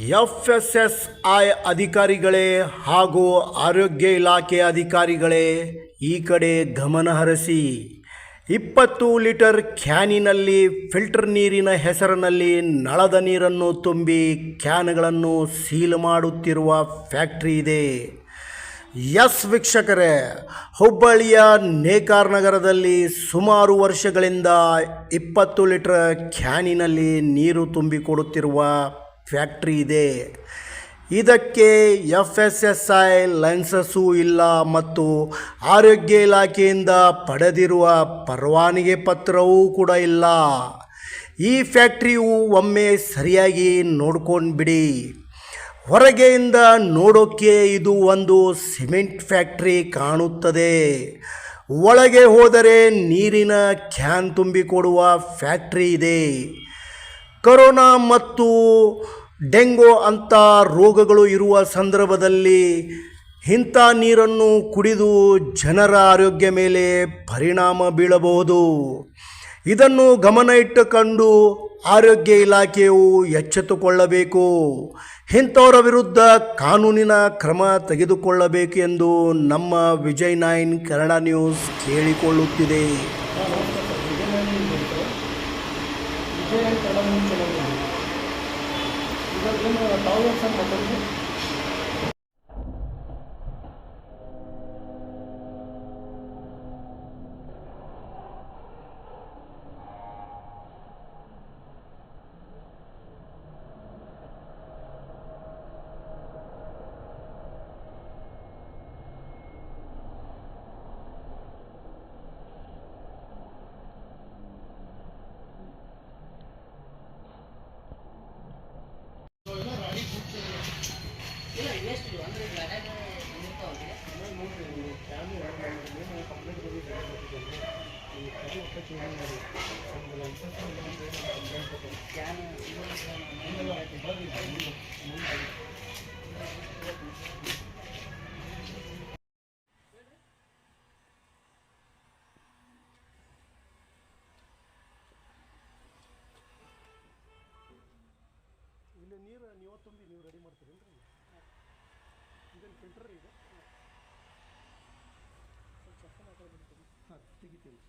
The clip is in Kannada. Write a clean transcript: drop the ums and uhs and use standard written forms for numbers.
FSSI ಅಧಿಕಾರಿಗಳೇ ಹಾಗೂ ಆರೋಗ್ಯ ಇಲಾಖೆ ಅಧಿಕಾರಿಗಳೇ ಈ ಕಡೆ ಗಮನ ಹರಿಸಿ. 20 ಲೀಟರ್ ಕ್ಯಾನಿನಲ್ಲಿ ಫಿಲ್ಟರ್ ನೀರಿನ ಹೆಸರಿನಲ್ಲಿ ನಳದ ನೀರನ್ನು ತುಂಬಿ ಕ್ಯಾನ್ಗಳನ್ನು ಸೀಲ್ ಮಾಡುತ್ತಿರುವ ಫ್ಯಾಕ್ಟ್ರಿ ಇದೆ. ಎಸ್ ವೀಕ್ಷಕರೇ, ಹುಬ್ಬಳ್ಳಿಯ ನೇಕಾರ್ ನಗರದಲ್ಲಿ ಸುಮಾರು ವರ್ಷಗಳಿಂದ 20 ಲೀಟರ್ ಕ್ಯಾನಿನಲ್ಲಿ ನೀರು ತುಂಬಿಕೊಡುತ್ತಿರುವ ಫ್ಯಾಕ್ಟ್ರಿ ಇದೆ. ಇದಕ್ಕೆ FSSI ಲೈಸೆನ್ಸೂ ಇಲ್ಲ ಮತ್ತು ಆರೋಗ್ಯ ಇಲಾಖೆಯಿಂದ ಪಡೆದಿರುವ ಪರವಾನಗಿ ಪತ್ರವೂ ಕೂಡ ಇಲ್ಲ. ಈ ಫ್ಯಾಕ್ಟ್ರಿಯು ಒಮ್ಮೆ ಸರಿಯಾಗಿ ನೋಡ್ಕೊಂಡು ಬಿಡಿ. ಹೊರಗೆಯಿಂದ ನೋಡೋಕ್ಕೆ ಇದು ಒಂದು ಸಿಮೆಂಟ್ ಫ್ಯಾಕ್ಟ್ರಿ ಕಾಣುತ್ತದೆ. ಒಳಗೆ ಹೋದರೆ ನೀರಿನ ಕ್ಯಾನ್ ತುಂಬಿಕೊಡುವ ಫ್ಯಾಕ್ಟ್ರಿ ಇದೆ. ಕೊರೋನಾ ಮತ್ತು ಡೆಂಗು ಅಂಥ ರೋಗಗಳು ಇರುವ ಸಂದರ್ಭದಲ್ಲಿ ಇಂಥ ನೀರನ್ನು ಕುಡಿದು ಜನರ ಆರೋಗ್ಯ ಮೇಲೆ ಪರಿಣಾಮ ಬೀಳಬಹುದು. ಇದನ್ನು ಗಮನ ಇಟ್ಟುಕೊಂಡು ಆರೋಗ್ಯ ಇಲಾಖೆಯು ಎಚ್ಚೆತ್ತುಕೊಳ್ಳಬೇಕು. ಇಂಥವರ ವಿರುದ್ಧ ಕಾನೂನಿನ ಕ್ರಮ ತೆಗೆದುಕೊಳ್ಳಬೇಕು ಎಂದು ನಮ್ಮ ವಿಜಯ್ 9 ಕನ್ನಡ ನ್ಯೂಸ್ ಕೇಳಿಕೊಳ್ಳುತ್ತಿದೆ. ಇಲ್ಲಿ ನೀರು ನೀವು ತುಂಬಿ ನೀವು ರೆಡಿ ಮಾಡ್ತೀರೇನ್ರಿ? ಇದನ್ನು ಫಿಲ್ಟರ್ ಇದೆ ಸ್ವಲ್ಪ ಚಪ್ಪಲ್ ಹಾಕೋದು ತೆಗಿತೀವಿ.